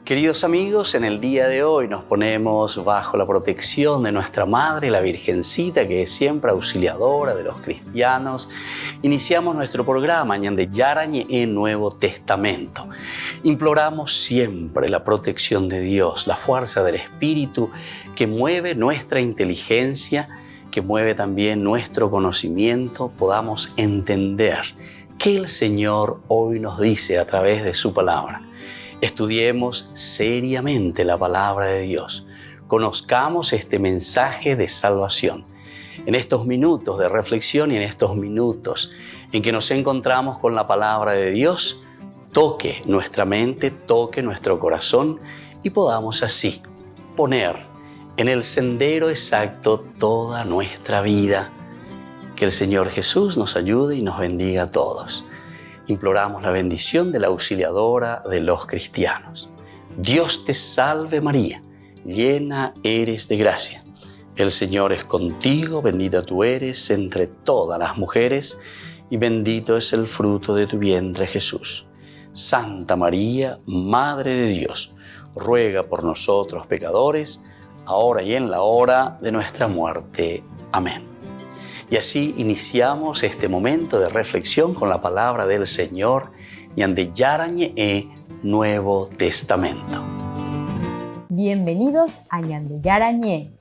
Queridos amigos, en el día de hoy nos ponemos bajo la protección de nuestra Madre, la Virgencita, que es siempre auxiliadora de los cristianos. Iniciamos nuestro programa Ñande Yarañe en Nuevo Testamento. Imploramos siempre la protección de Dios, la fuerza del Espíritu que mueve nuestra inteligencia, que mueve también nuestro conocimiento, podamos entender qué el Señor hoy nos dice a través de su palabra. Estudiemos seriamente la palabra de Dios. Conozcamos este mensaje de salvación. En estos minutos de reflexión y en estos minutos en que nos encontramos con la palabra de Dios, toque nuestra mente, toque nuestro corazón y podamos así poner en el sendero exacto toda nuestra vida. Que el Señor Jesús nos ayude y nos bendiga a todos. Imploramos la bendición de la auxiliadora de los cristianos. Dios te salve María, llena eres de gracia. El Señor es contigo, bendita tú eres entre todas las mujeres y bendito es el fruto de tu vientre Jesús. Santa María, Madre de Dios, ruega por nosotros pecadores, ahora y en la hora de nuestra muerte. Amén. Y así iniciamos este momento de reflexión con la palabra del Señor, Ñande Yarañe Nuevo Testamento. Bienvenidos a Ñande Yarañe,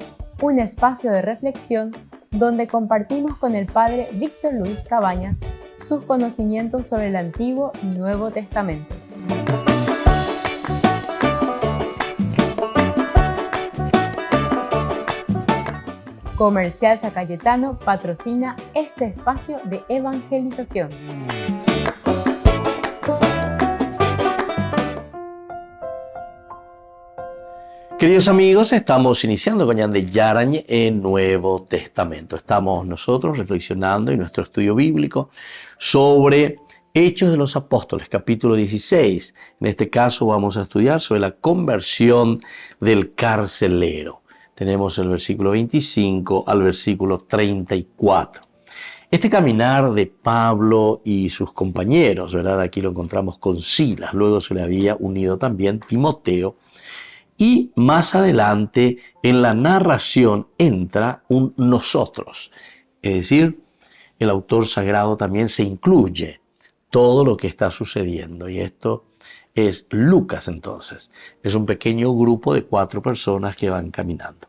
un espacio de reflexión donde compartimos con el Padre Víctor Luis Cabañas sus conocimientos sobre el Antiguo y Nuevo Testamento. Comercial San Cayetano patrocina este espacio de evangelización. Queridos amigos, estamos iniciando con Ñande Yarañe en Nuevo Testamento. Estamos nosotros reflexionando en nuestro estudio bíblico sobre Hechos de los Apóstoles, capítulo 16. En este caso vamos a estudiar sobre la conversión del carcelero. Tenemos el versículo 25 al versículo 34. Este caminar de Pablo y sus compañeros, ¿verdad? Aquí lo encontramos con Silas, luego se le había unido también Timoteo, y más adelante en la narración entra un nosotros, es decir, el autor sagrado también se incluye todo lo que está sucediendo, y esto es Lucas entonces. Es un pequeño grupo de 4 personas que van caminando.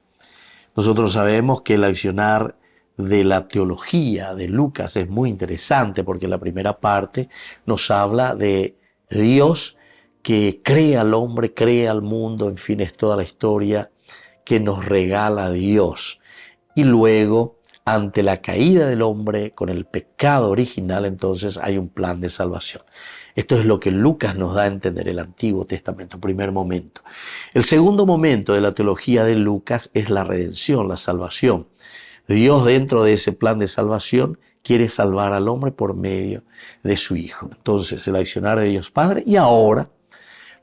Nosotros sabemos que el accionar de la teología de Lucas es muy interesante porque la primera parte nos habla de Dios que crea al hombre, crea al mundo, en fin, es toda la historia que nos regala Dios. Y luego, ante la caída del hombre con el pecado original, entonces hay un plan de salvación. Esto es lo que Lucas nos da a entender el Antiguo Testamento, primer momento. El segundo momento de la teología de Lucas es la redención, la salvación. Dios, dentro de ese plan de salvación, quiere salvar al hombre por medio de su Hijo. Entonces, el accionar de Dios Padre, y ahora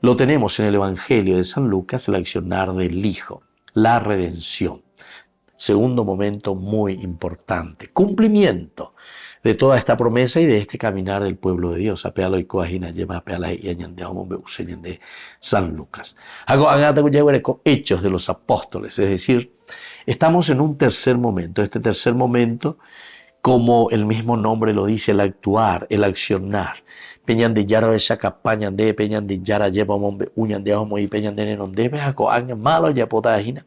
lo tenemos en el Evangelio de San Lucas, el accionar del Hijo, la redención. Segundo momento muy importante, cumplimiento de toda esta promesa y de este caminar del pueblo de Dios. De San Lucas. Hechos de los Apóstoles, es decir, estamos en un tercer momento. Este tercer momento, como el mismo nombre lo dice, el actuar, el accionar. Peñan de Yara esa campaña de Peñan de Yara lleva uñan de Homo y Peñan de Nenonde, Bejaco, Anga, Malo, Yapotagina.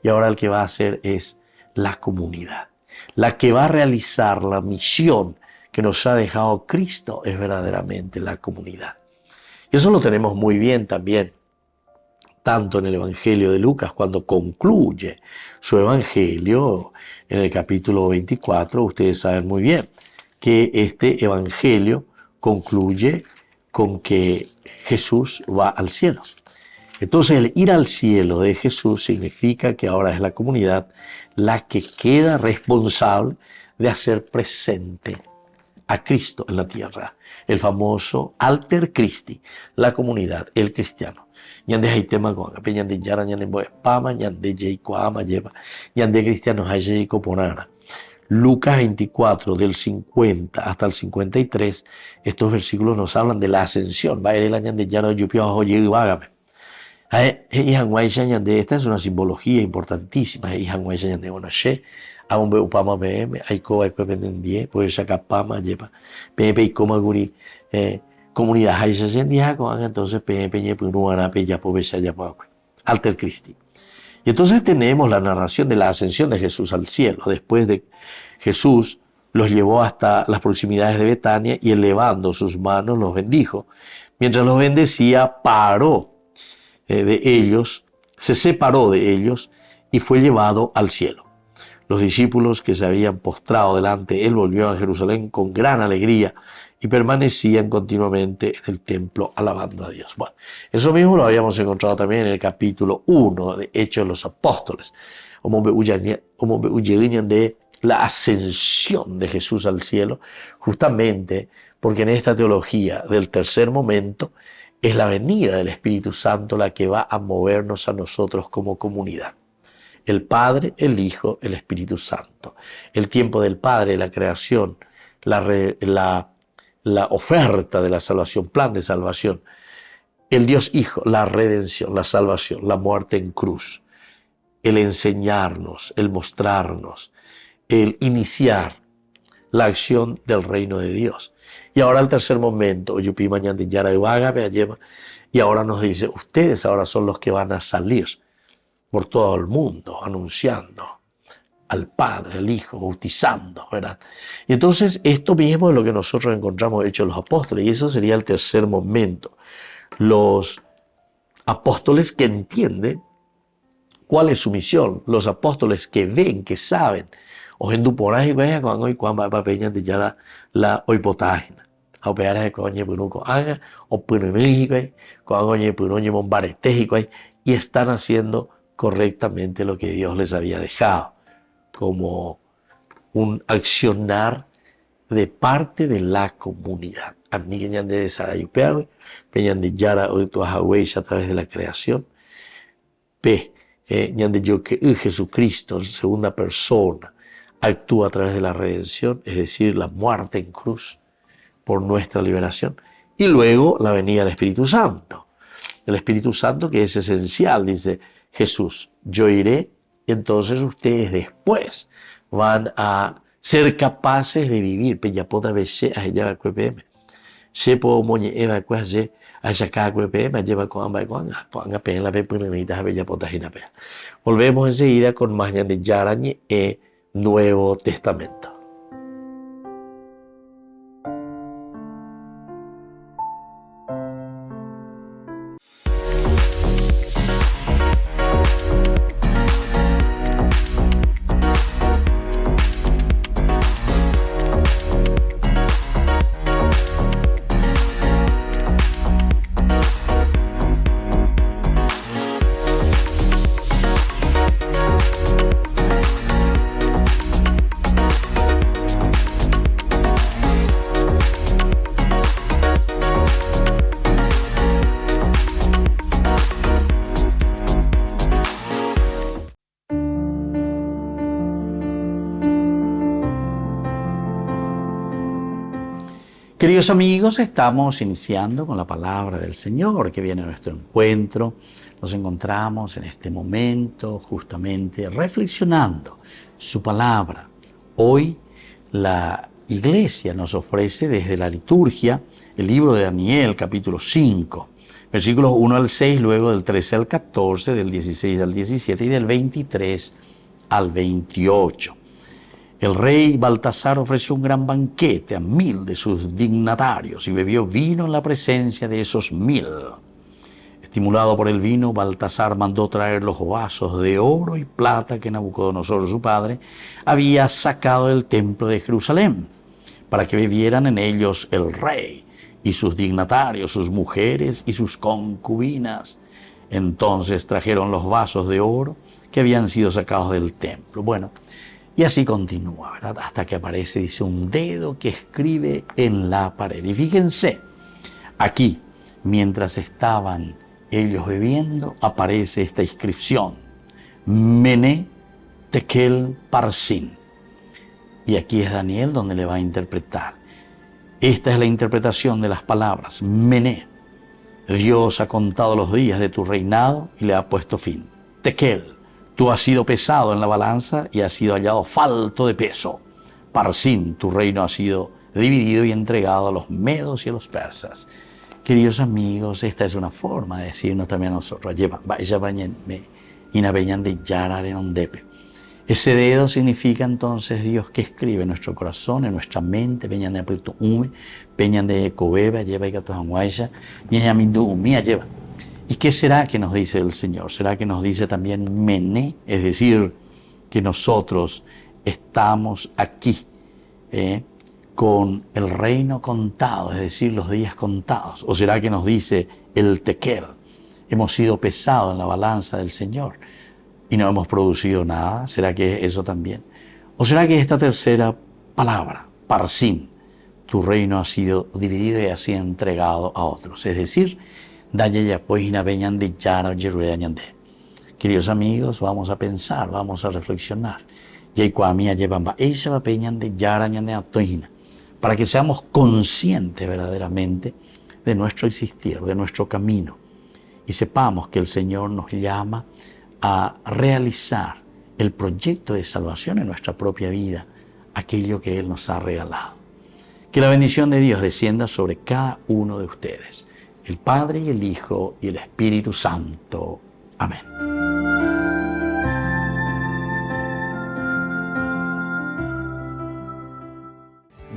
Y ahora el que va a hacer es la comunidad. La que va a realizar la misión que nos ha dejado Cristo es verdaderamente la comunidad. Y eso lo tenemos muy bien también, tanto en el Evangelio de Lucas, cuando concluye su Evangelio, en el capítulo 24, ustedes saben muy bien que este Evangelio concluye con que Jesús va al cielo. Entonces, el ir al cielo de Jesús significa que ahora es la comunidad la que queda responsable de hacer presente a Cristo en la tierra. El famoso Alter Christi, la comunidad, el cristiano. Ñande haitema con agape, ñande yara, ñande boespama, ñande yeiko ama lleva, ñande cristianos hay yeiko ponara. Lucas 24, del 50 hasta el 53, estos versículos nos hablan de la ascensión. Va a ir el año de yara, yupio, ajo, y vágame. Esta es una simbología importantísima. Bueno, she, aumbe upama PM, aiko, aiko, pendendie, pues sacapama, lleva, PP y coma guri, comunidad entonces PM, Punuara, Peyapo, Beshayapo, Alter Christi. Y entonces tenemos la narración de la ascensión de Jesús al cielo. Después de Jesús los llevó hasta las proximidades de Betania y elevando sus manos los bendijo. Mientras los bendecía, se separó de ellos y fue llevado al cielo. Los discípulos que se habían postrado delante de él volvieron a Jerusalén con gran alegría y permanecían continuamente en el templo alabando a Dios. Bueno, eso mismo lo habíamos encontrado también en el capítulo 1 de Hechos de los Apóstoles, de la ascensión de Jesús al cielo, justamente porque en esta teología del tercer momento es la venida del Espíritu Santo la que va a movernos a nosotros como comunidad. El Padre, el Hijo, el Espíritu Santo. El tiempo del Padre, la creación, la oferta de la salvación, plan de salvación. El Dios Hijo, la redención, la salvación, la muerte en cruz. El enseñarnos, el mostrarnos, el iniciar la acción del reino de Dios. Y ahora el tercer momento, y ahora nos dice, ustedes ahora son los que van a salir por todo el mundo, anunciando al Padre, al Hijo, bautizando, ¿verdad? Y entonces esto mismo es lo que nosotros encontramos hecho en los apóstoles, y eso sería el tercer momento. Los apóstoles que entienden cuál es su misión, los apóstoles que ven, que saben, o en duporaje vaya con hoy cuando va a peña de ya la oipotágena. A operar de coño punuco haga o punumigo con coño punuño mombaretejico y están haciendo correctamente lo que Dios les había dejado como un accionar de parte de la comunidad. A mí que de Sarayupeague, peñan de Yara o tu a través de la creación. Ñande yo que Jesucristo, en segunda persona, actúa a través de la redención, es decir, la muerte en cruz por nuestra liberación. Y luego la venida del Espíritu Santo. El Espíritu Santo que es esencial, dice Jesús, yo iré, y entonces ustedes después van a ser capaces de vivir. Peyapota beshe a ella QPM. Sepo moñe eva cuaje a sacar QPM, lleva con ambas con a pena la pepinita a Peyapota jinapea. Volvemos enseguida con más de Yarañe e Nuevo Testamento. Queridos amigos, estamos iniciando con la palabra del Señor que viene a nuestro encuentro. Nos encontramos en este momento justamente reflexionando su palabra. Hoy la Iglesia nos ofrece desde la liturgia el libro de Daniel, capítulo 5, versículos 1 al 6, luego del 13 al 14, del 16 al 17 y del 23 al 28. El rey Baltasar ofreció un gran banquete a 1000 de sus dignatarios y bebió vino en la presencia de esos 1000. Estimulado por el vino, Baltasar mandó traer los vasos de oro y plata que Nabucodonosor, su padre, había sacado del templo de Jerusalén, para que bebieran en ellos el rey y sus dignatarios, sus mujeres y sus concubinas. Entonces trajeron los vasos de oro que habían sido sacados del templo. Bueno, y así continúa, ¿verdad? Hasta que aparece, dice, un dedo que escribe en la pared. Y fíjense, aquí, mientras estaban ellos bebiendo, aparece esta inscripción: Mene Tekel Parsin. Y aquí es Daniel donde le va a interpretar. Esta es la interpretación de las palabras Mene, Dios ha contado los días de tu reinado y le ha puesto fin. Tekel, tú has sido pesado en la balanza y has sido hallado falto de peso. Parsin, tu reino ha sido dividido y entregado a los medos y a los persas. Queridos amigos, esta es una forma de decirnos también a nosotros. Ese dedo significa entonces Dios que escribe en nuestro corazón, en nuestra mente. ¿Y qué será que nos dice el Señor? ¿Será que nos dice también mené? Es decir, que nosotros estamos aquí con el reino contado, es decir, los días contados. ¿O será que nos dice el tekel? Hemos sido pesados en la balanza del Señor y no hemos producido nada. ¿Será que es eso también? ¿O será que esta tercera palabra, parsim, tu reino ha sido dividido y ha sido entregado a otros? Es decir, queridos amigos, vamos a pensar, vamos a reflexionar. Para que seamos conscientes verdaderamente de nuestro existir, de nuestro camino, y sepamos que el Señor nos llama a realizar el proyecto de salvación en nuestra propia vida, aquello que Él nos ha regalado. Que la bendición de Dios descienda sobre cada uno de ustedes, el Padre y el Hijo y el Espíritu Santo. Amén.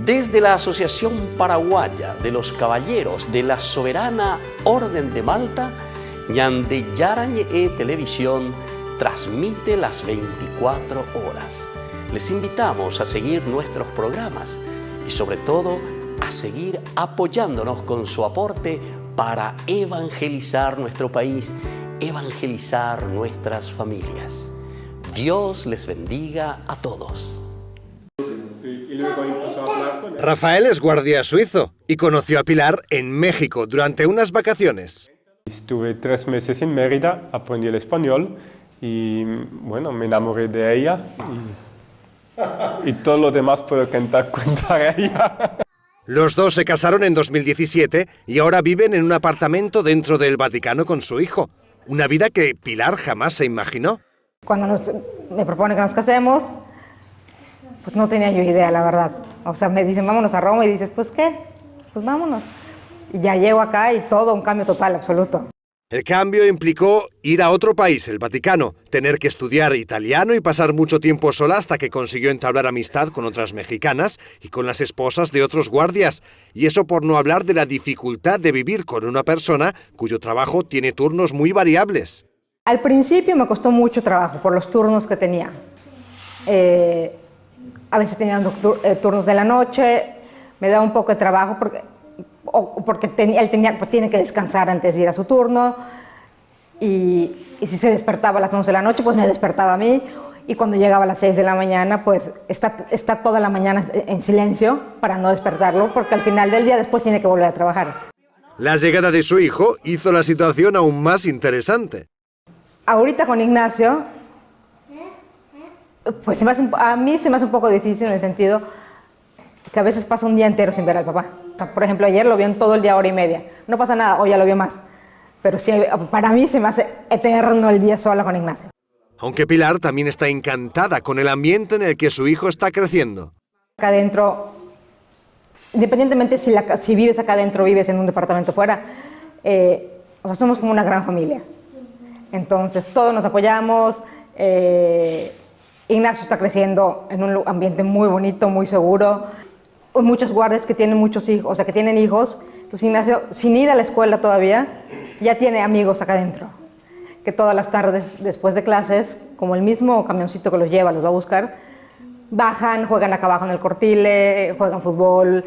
Desde la Asociación Paraguaya de los Caballeros de la Soberana Orden de Malta, Ñande Yarañe Televisión transmite las 24 horas. Les invitamos a seguir nuestros programas y sobre todo a seguir apoyándonos con su aporte para evangelizar nuestro país, evangelizar nuestras familias. Dios les bendiga a todos. Rafael es guardia suizo y conoció a Pilar en México durante unas vacaciones. Estuve 3 meses en Mérida, aprendí el español y bueno, me enamoré de ella y todo lo demás puedo contar a ella. Los dos se casaron en 2017 y ahora viven en un apartamento dentro del Vaticano con su hijo. Una vida que Pilar jamás se imaginó. Cuando me propone que nos casemos, pues no tenía yo idea, la verdad. O sea, me dicen, vámonos a Roma, y dices, pues, ¿qué? Pues vámonos. Y ya llego acá y todo un cambio total, absoluto. El cambio implicó ir a otro país, el Vaticano, tener que estudiar italiano y pasar mucho tiempo sola hasta que consiguió entablar amistad con otras mexicanas y con las esposas de otros guardias. Y eso por no hablar de la dificultad de vivir con una persona cuyo trabajo tiene turnos muy variables. Al principio me costó mucho trabajo por los turnos que tenía. A veces tenía turnos de la noche, me daba un poco de trabajo porque él tiene que descansar antes de ir a su turno, y si se despertaba a las 11 de la noche, pues me despertaba a mí, y cuando llegaba a las 6 de la mañana, pues está toda la mañana en silencio para no despertarlo, porque al final del día después tiene que volver a trabajar. La llegada de su hijo hizo la situación aún más interesante. Ahorita con Ignacio, pues a mí se me hace un poco difícil en el sentido que a veces pasa un día entero sin ver al papá. O sea, por ejemplo, ayer lo vio en todo el día, hora y media. No pasa nada, hoy ya lo vio más. Pero sí, para mí se me hace eterno el día sola con Ignacio. Aunque Pilar también está encantada con el ambiente en el que su hijo está creciendo. Acá adentro, independientemente si vives acá adentro o vives en un departamento fuera, o sea, somos como una gran familia. Entonces, todos nos apoyamos. Ignacio está creciendo en un ambiente muy bonito, muy seguro. Hay muchos guardias que tienen muchos hijos, o sea, que tienen hijos. Entonces, Ignacio, sin ir a la escuela todavía, ya tiene amigos acá adentro. Que todas las tardes, después de clases, como el mismo camioncito que los lleva, los va a buscar, bajan, juegan acá abajo en el Cortile, juegan fútbol.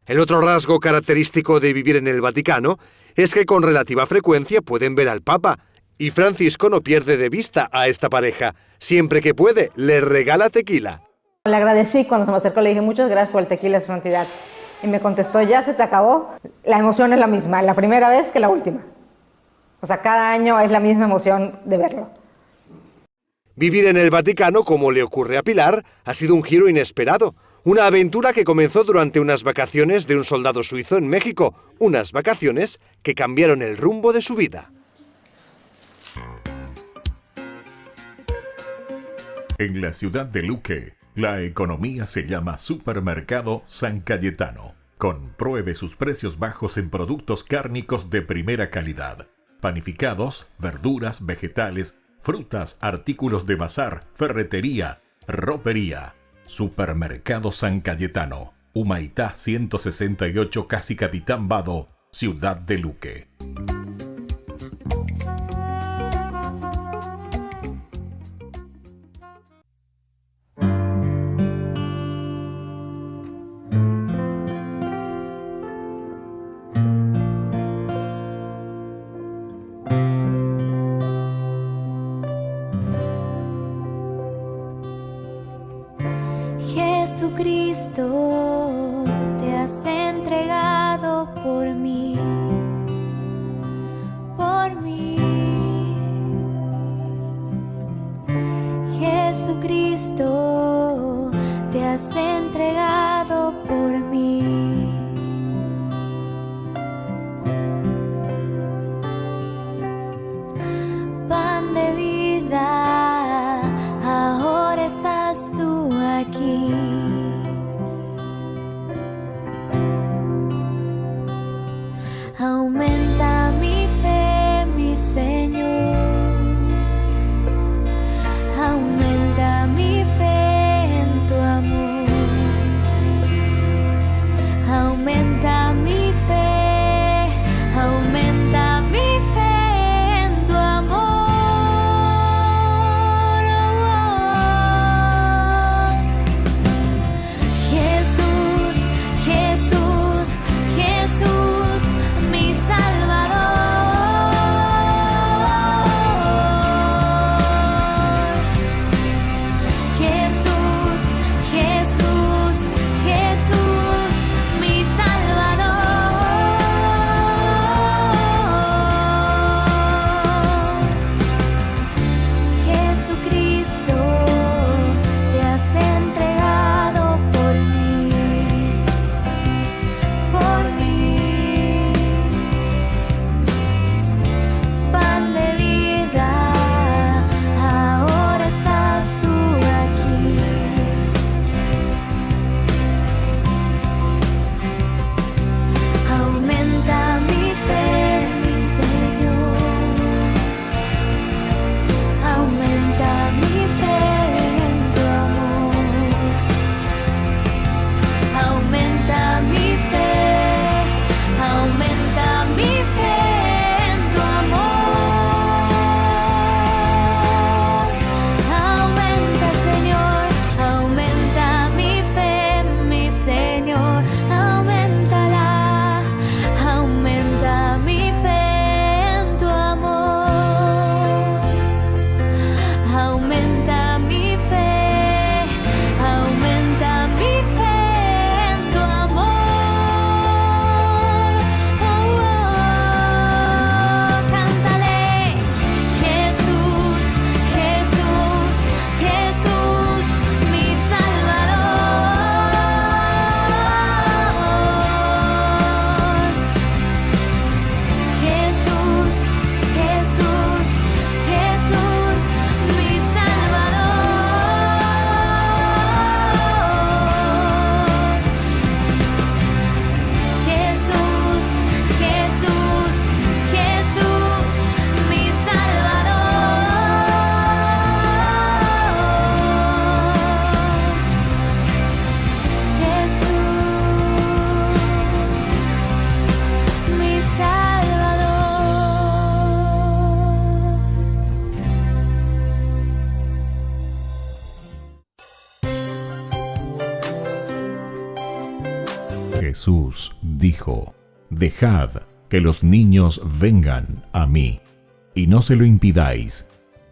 El otro rasgo característico de vivir en el Vaticano es que con relativa frecuencia pueden ver al Papa. Y Francisco no pierde de vista a esta pareja. Siempre que puede, le regala tequila. Le agradecí cuando se me acercó, le dije, muchas gracias por el tequila, su santidad. Y me contestó, ya se te acabó. La emoción es la misma, la primera vez que la última. O sea, cada año es la misma emoción de verlo. Vivir en el Vaticano, como le ocurre a Pilar, ha sido un giro inesperado. Una aventura que comenzó durante unas vacaciones de un soldado suizo en México, unas vacaciones que cambiaron el rumbo de su vida. En la ciudad de Luque, la economía se llama Supermercado San Cayetano. Compruebe sus precios bajos en productos cárnicos de primera calidad. Panificados, verduras, vegetales, frutas, artículos de bazar, ferretería, ropería. Supermercado San Cayetano, Humaitá 168, Casi Capitán Vado, Ciudad de Luque. Jesucristo, te has entregado por mí, por mí. Jesucristo, te has entregado por mí. Pan de vida, ahora estás tú aquí. Aumenta mi fe, mi Señor. Aumenta mi fe en tu amor. Aumenta mi fe. Aumenta mi fe en tu amor. Jesús, Jesús, Jesús, mi Salvador. Jesús, Jesús, Jesús, mi Salvador. Jesucristo, te has entregado por mí, por mí. Pan de vida, ahora estás tú aquí. Aumenta mi fe, mi Señor. Aumenta mi fe en tu amor. Aumenta mi fe. Aumenta mi fe en tu amor. Aumenta, Señor. Aumenta mi fe, mi Señor. Aumentala. Aumenta mi fe en tu amor. Aumenta mi fe. Aumenta mi fe en tu amor. Cántale. Jesús, Jesús, Jesús, mi Salvador. Jesús, Jesús, Jesús, mi Salvador. Jesús, Jesús, Jesús, mi Salvador. Jesús, mi Salvador. Jesús dijo: Dejad que los niños vengan a mí, y no se lo impidáis,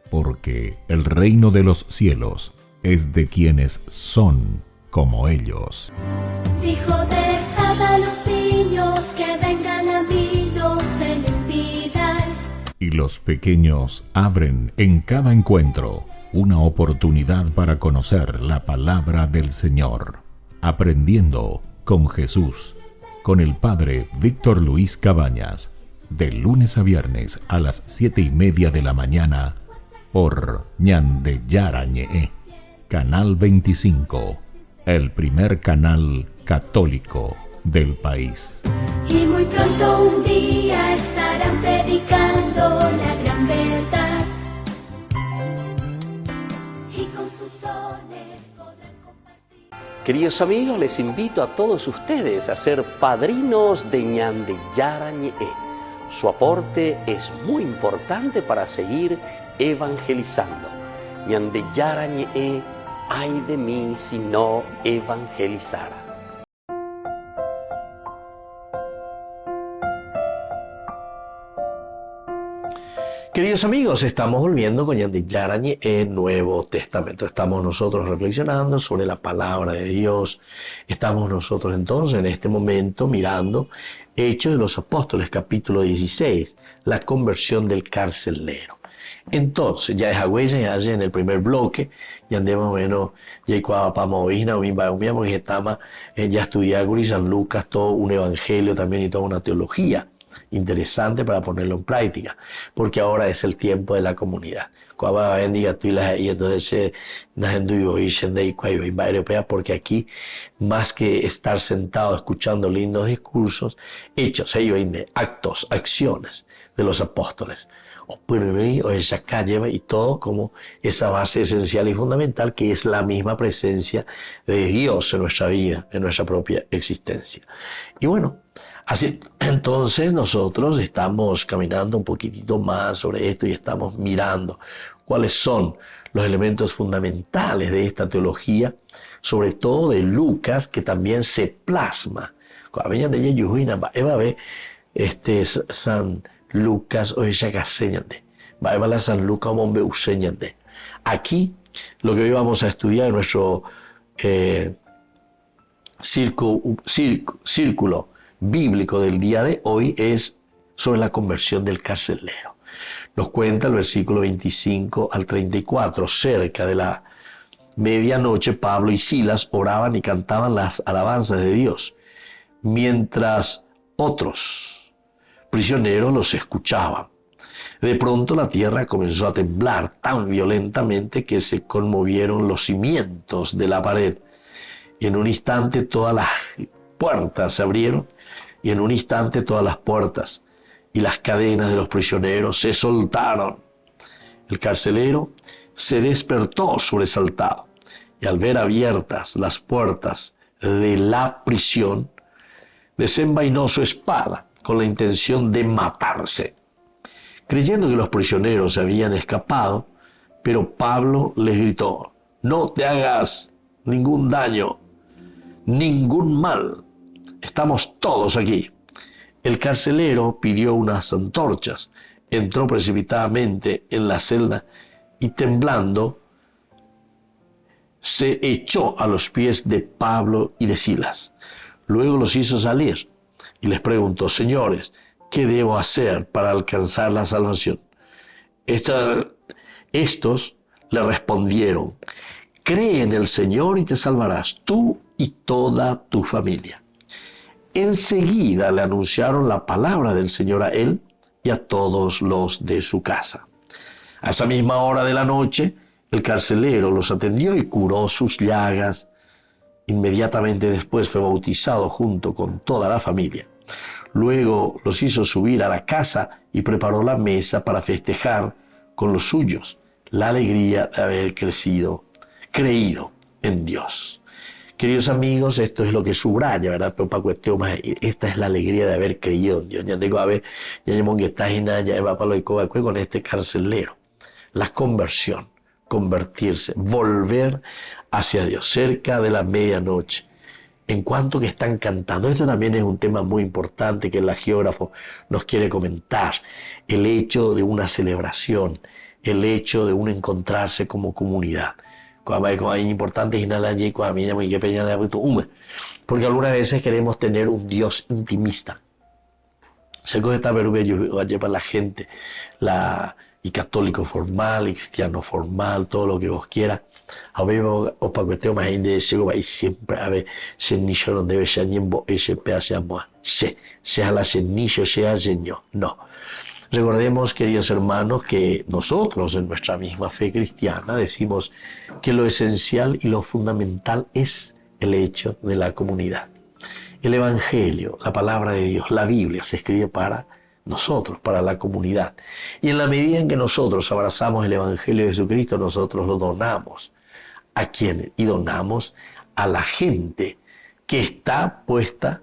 porque el reino de los cielos es de quienes son como ellos. Dijo, dejad a los niños que vengan a mí, no se lo impidáis. Y los pequeños abren en cada encuentro una oportunidad para conocer la palabra del Señor. Aprendiendo con Jesús, con el Padre Víctor Luis Cabañas, de lunes a viernes a las 7:30 de la mañana, por Ñande Yarañe, Canal 25, el primer canal católico del país. Y muy pronto un día estarán predicando la gran verdad. Y con sus dones podrán compartir. Queridos amigos, les invito a todos ustedes a ser padrinos de Ñande Yarañe. Su aporte es muy importante para seguir evangelizando. Ñande Yarañe, ay de mí si no evangelizara. Queridos amigos, estamos volviendo con Ñande Yarañe en Nuevo Testamento. Estamos nosotros reflexionando sobre la palabra de Dios. Estamos nosotros entonces en este momento mirando Hechos de los Apóstoles, capítulo 16, la conversión del carcelero. Entonces, ya es huella ya en el primer bloque, ya andemos menos, ya cuando vamos ya estudiar San Lucas, todo un evangelio también y toda una teología interesante para ponerlo en práctica, porque ahora es el tiempo de la comunidad. Y entonces porque aquí, más que estar sentado escuchando lindos discursos, hechos, actos, acciones de los apóstoles, o esa calle y todo como esa base esencial y fundamental que es la misma presencia de Dios en nuestra vida, en nuestra propia existencia. Y bueno, así entonces nosotros estamos caminando un poquitito más sobre esto y estamos mirando cuáles son los elementos fundamentales de esta teología, sobre todo de Lucas, que también se plasma. San Lucas o ella caseñante. Va a San Lucas hombre useñante. Aquí lo que hoy vamos a estudiar en nuestro círculo bíblico del día de hoy es sobre la conversión del carcelero. Nos cuenta el versículo 25 al 34. Cerca de la medianoche, Pablo y Silas oraban y cantaban las alabanzas de Dios, mientras otros prisioneros los escuchaban. De pronto la tierra comenzó a temblar tan violentamente que se conmovieron los cimientos de la pared. Y en un instante todas las puertas se abrieron, y en un instante todas las puertas y las cadenas de los prisioneros se soltaron. El carcelero se despertó sobresaltado, y al ver abiertas las puertas de la prisión, desenvainó su espada con la intención de matarse, creyendo que los prisioneros se habían escapado. Pero Pablo les gritó: no te hagas ningún daño, ningún mal, estamos todos aquí. El carcelero pidió unas antorchas, entró precipitadamente en la celda y temblando se echó a los pies de Pablo y de Silas. Luego los hizo salir y les preguntó: señores, ¿qué debo hacer para alcanzar la salvación? Estos le respondieron: cree en el Señor y te salvarás, tú y toda tu familia. Enseguida le anunciaron la palabra del Señor a él y a todos los de su casa. A esa misma hora de la noche, el carcelero los atendió y curó sus llagas. Inmediatamente después fue bautizado junto con toda la familia. Luego los hizo subir a la casa y preparó la mesa para festejar con los suyos la alegría de haber creído en Dios. Queridos amigos, esto es lo que subraya, ¿verdad? Pero para cuestión más, esta es la alegría de haber creído en Dios. Ya tengo a ver, ya va para lo con este carcelero. La conversión, convertirse, volver hacia Dios, cerca de la medianoche. En cuanto que están cantando, esto también es un tema muy importante que el geógrafo nos quiere comentar. El hecho de una celebración, el hecho de un encontrarse como comunidad. Porque algunas veces queremos tener un Dios intimista. Sé que está para la gente, y católico formal y cristiano formal, todo lo que vos quieras. A ver, o para cuestión más de ese y siempre a ver, se nicho no debe ser ni en ese pedazo de sea la nicho, sea señor. No. Recordemos, queridos hermanos, que nosotros en nuestra misma fe cristiana decimos que lo esencial y lo fundamental es el hecho de la comunidad. El Evangelio, la palabra de Dios, la Biblia se escribe para nosotros, para la comunidad. Y en la medida en que nosotros abrazamos el Evangelio de Jesucristo, nosotros lo donamos. ¿A quién? Y donamos a la gente que está puesta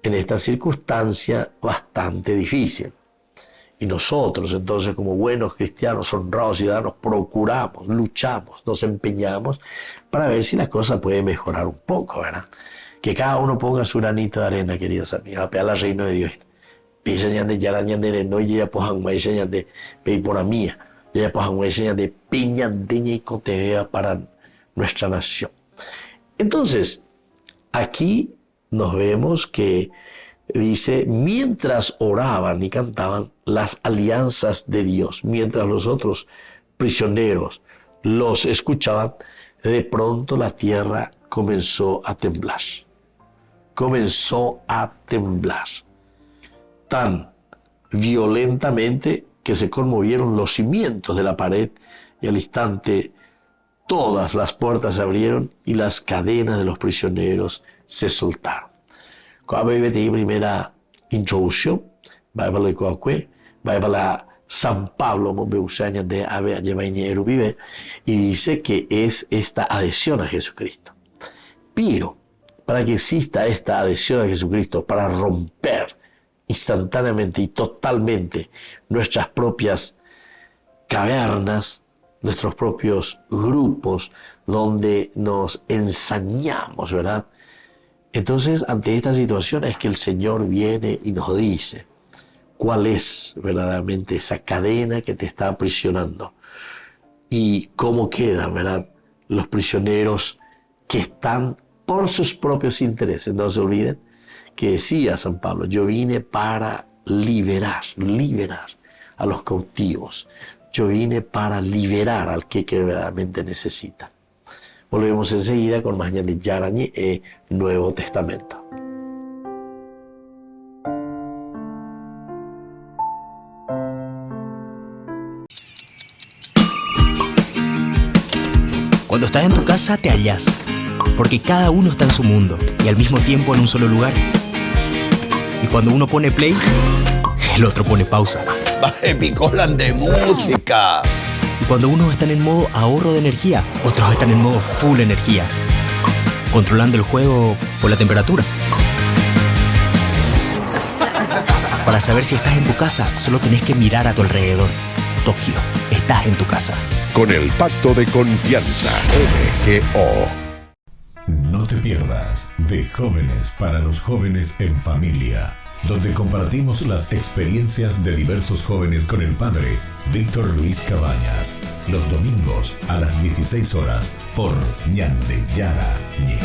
en esta circunstancia bastante difícil. Y nosotros, entonces, como buenos cristianos, honrados ciudadanos, procuramos, luchamos, nos empeñamos para ver si las cosas pueden mejorar un poco, ¿verdad? Que cada uno ponga su granito de arena, queridos amigos, a pegar al reino de Dios. Piensan ya no ya pojan más señas de por mía, ya pojan más señas de piña deña y cotea para nuestra nación. Entonces, aquí nos vemos que dice, mientras oraban y cantaban las alianzas de Dios, mientras los otros prisioneros los escuchaban, de pronto la tierra comenzó a temblar. Comenzó a temblar. Tan violentamente que se conmovieron los cimientos de la pared y al instante todas las puertas se abrieron y las cadenas de los prisioneros se soltaron. Cuando hay primera introducción, va a la San Pablo de Ave vive y dice que es esta adhesión a Jesucristo. Pero para que exista esta adhesión a Jesucristo, para romper instantáneamente y totalmente nuestras propias cavernas, nuestros propios grupos donde nos ensañamos, ¿verdad? Entonces, ante esta situación es que el Señor viene y nos dice cuál es verdaderamente esa cadena que te está aprisionando y cómo quedan, ¿verdad?, los prisioneros que están por sus propios intereses. No se olviden que decía San Pablo, yo vine para liberar a los cautivos. Yo vine para liberar al que verdaderamente necesita. Volvemos enseguida con más de Yarañe y Nuevo Testamento. Cuando estás en tu casa te hallas, porque cada uno está en su mundo y al mismo tiempo en un solo lugar. Y cuando uno pone play, el otro pone pausa. Baje picolan de música. Y cuando unos están en modo ahorro de energía, otros están en modo full energía, controlando el juego por la temperatura. Para saber si estás en tu casa, solo tenés que mirar a tu alrededor. Tokio, estás en tu casa. Con el Pacto de Confianza, MGO. No te pierdas de Jóvenes para los Jóvenes en Familia, donde compartimos las experiencias de diversos jóvenes con el padre Víctor Luis Cabañas, los domingos a las 16 horas por Ñande Yara Ñe.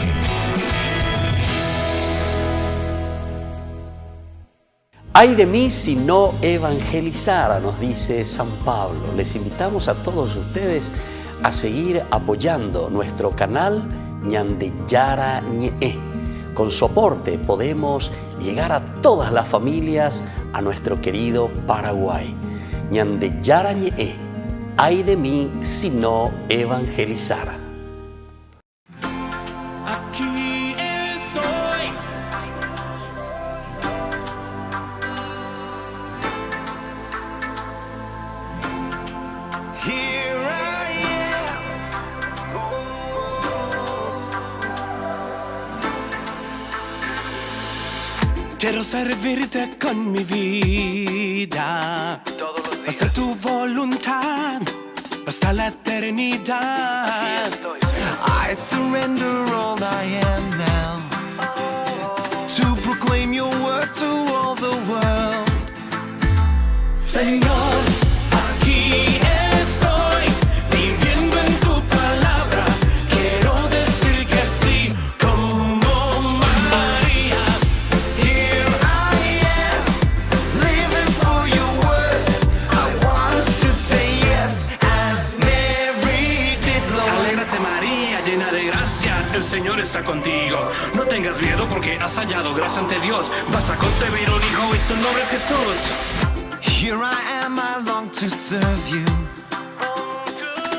Ay de mí si no evangelizara, nos dice San Pablo. Les invitamos a todos ustedes a seguir apoyando nuestro canal Ñande Yara Ñe. Con su aporte podemos llegar a todas las familias a nuestro querido Paraguay. Ñande Yara Ñe. Ay de mí si no evangelizara. Aquí estoy. Here I am. Quiero servirte con mi vida. Hacer tu voluntad hasta la eternidad. I surrender all I am now to proclaim your word to all the world. Señor, aquí estoy, viviendo en tu palabra. Quiero decir que sí, como María. Here I am, living for your word. I want to say Señor está contigo. No tengas miedo porque has hallado gracia ante Dios. Vas a concebir un hijo y su nombre es Jesús. Here I am, I long to serve you.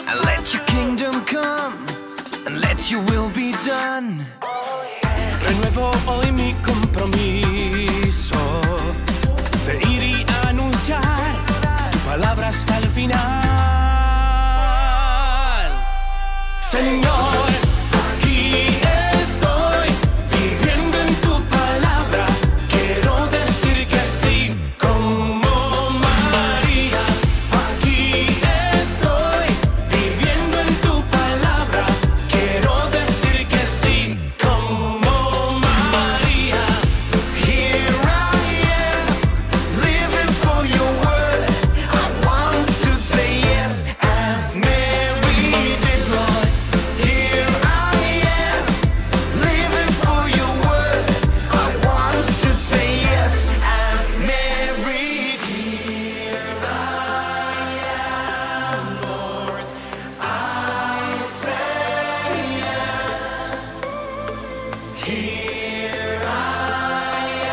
And let your kingdom come, and let your will be done. Renuevo hoy mi compromiso de ir y anunciar tu palabra hasta el final. Señor, aquí estoy, viviendo en tu palabra. Quiero decir que sí, como María. Aquí estoy, viviendo en tu palabra. Quiero decir que sí, como María. Here I am, living for your word. I want to say yes as Mary did, Lord. Here I am, living for your word. I want to say yes as Mary. Here I am, Lord. I say yes. Here I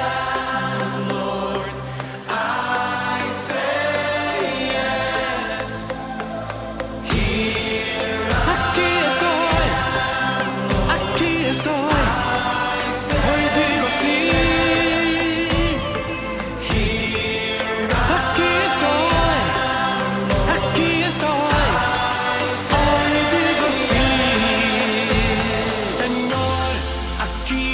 am, Lord. I say yes. Here Aquí estoy, aquí estoy. Hoy digo sí. Aquí estoy, aquí estoy. Hoy digo sí. Señor, aquí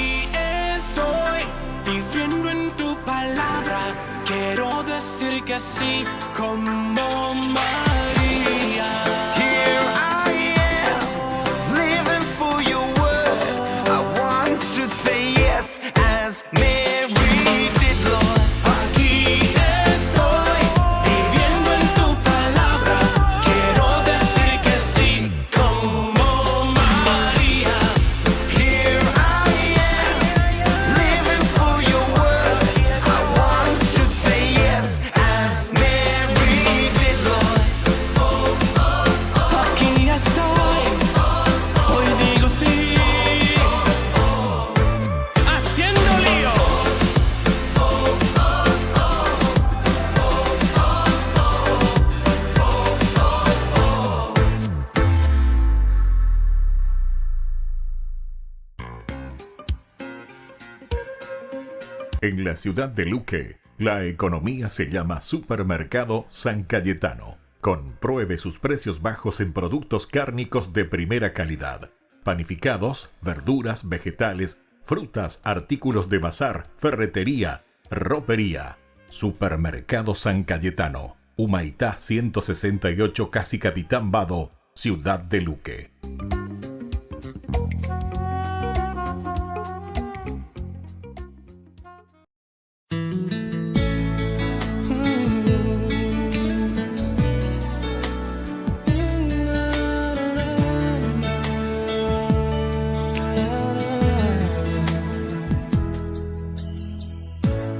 estoy, viviendo en tu palabra. Quiero decir que sí, como María. Here I am, living for your word. I want to say yes as Mary did, Lord. Aquí estoy, viviendo en tu palabra. Quiero decir que sí, como María. Here I am, living for your word. I want to say yes as Mary did, Lord. Aquí estoy, hoy digo sí. Haciendo lío. En la ciudad de Luque, la economía se llama Supermercado San Cayetano. Compruebe sus precios bajos en productos cárnicos de primera calidad. Panificados, verduras, vegetales, frutas, artículos de bazar, ferretería, ropería. Supermercado San Cayetano. Humaitá 168, Casi Capitán Vado, ciudad de Luque.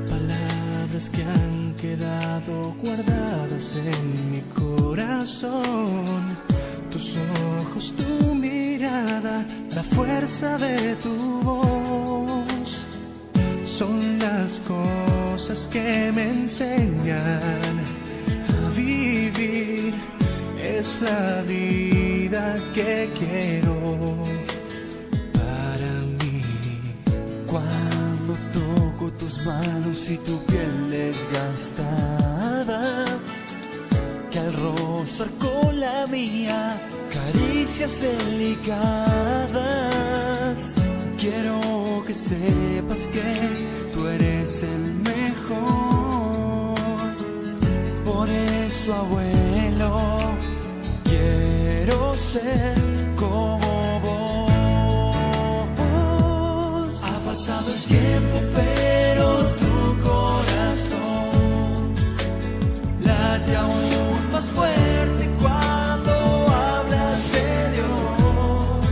Palabras que han quedado guardadas en mi corazón. Tus ojos, tu mirada, la fuerza de tu voz. Son las cosas que me enseñan a vivir. Es la vida que quiero para mí. Cuando toco tus manos y tu piel desgastada, que al rozar con la mía, caricias delicadas. Quiero que sepas que tú eres el mejor. Por eso, abuelo, quiero ser como vos. Ha pasado el tiempo, pero tu corazón late aún más fuerte cuando hablas de Dios.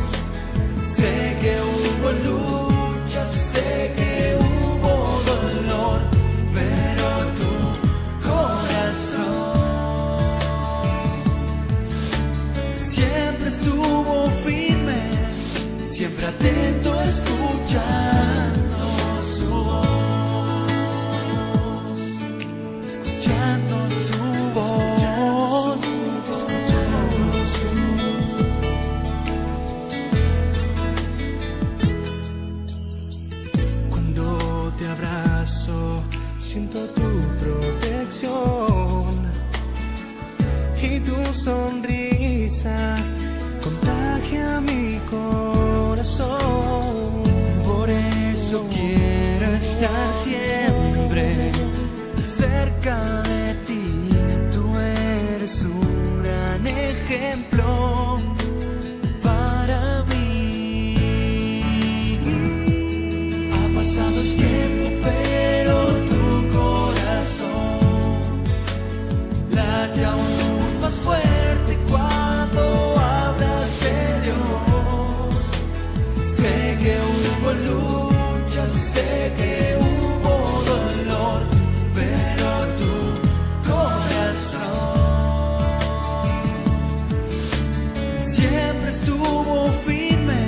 Sé que hubo lucha, sé que hubo dolor, pero tu corazón siempre estuvo firme, siempre atento escuchando su voz, escuchando su voz, escuchando su voz. Cuando te abrazo, siento tu protección y tu sonrisa contagia mi corazón. Por eso quiero estar siempre cerca de ti. Tú eres un gran ejemplo para mí. Ha pasado el tiempo, pero tu corazón late aún más fuerte cuando sé que hubo lucha, sé que hubo dolor, pero tu corazón siempre estuvo firme,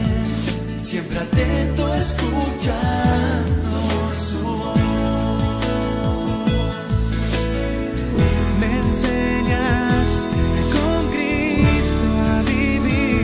siempre atento escuchando su voz. Me enseñaste con Cristo a vivir,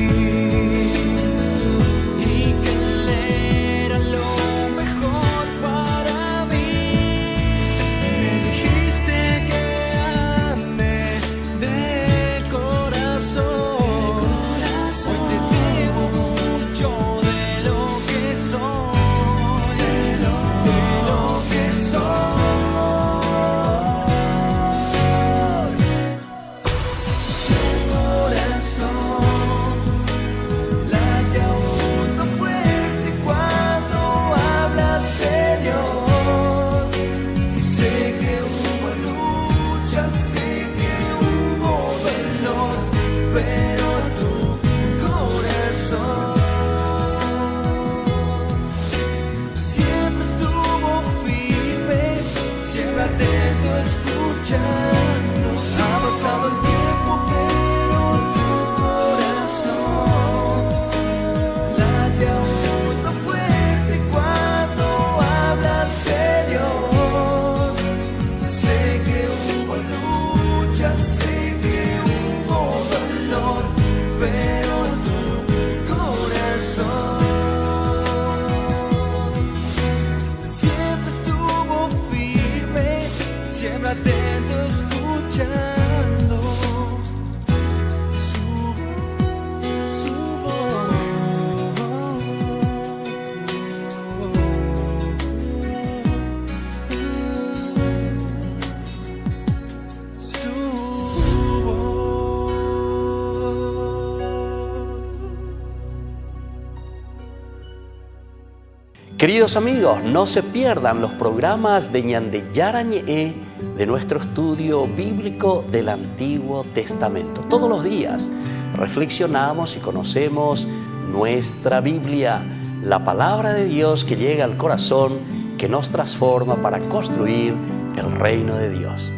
Queridos amigos, no se pierdan los programas de Ñande Yarañe de nuestro estudio bíblico del Antiguo Testamento. Todos los días reflexionamos y conocemos nuestra Biblia, la palabra de Dios que llega al corazón, que nos transforma para construir el reino de Dios.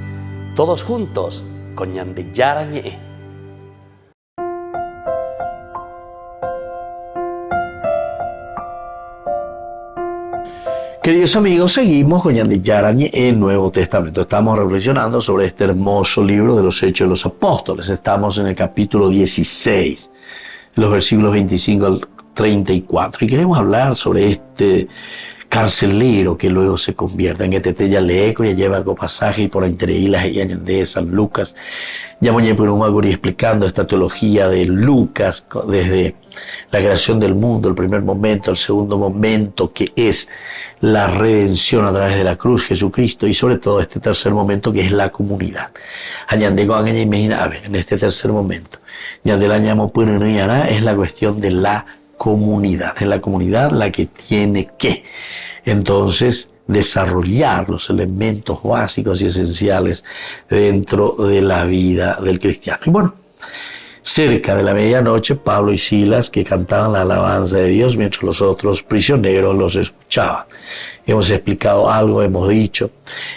Todos juntos con Ñande Yarañe. Queridos amigos, seguimos con Ñande Yarañe en Nuevo Testamento. Estamos reflexionando sobre este hermoso libro de los Hechos de los Apóstoles. Estamos en el capítulo 16, los versículos 25 al 34. Y queremos hablar sobre este carcelero que luego se convierte en Etetella Leecro y lleva con pasaje y por entre hilas y Ñande San Lucas. Ya mañana por un aguri explicando esta teología de Lucas desde la creación del mundo, el primer momento, el segundo momento que es la redención a través de la cruz, Jesucristo, y sobre todo este tercer momento que es la comunidad. En este tercer momento, es la cuestión de la comunidad. Es la comunidad la que tiene que entonces desarrollar los elementos básicos y esenciales dentro de la vida del cristiano. Y bueno, cerca de la medianoche, Pablo y Silas, que cantaban la alabanza de Dios mientras los otros prisioneros los escuchaban. Hemos explicado algo, hemos dicho,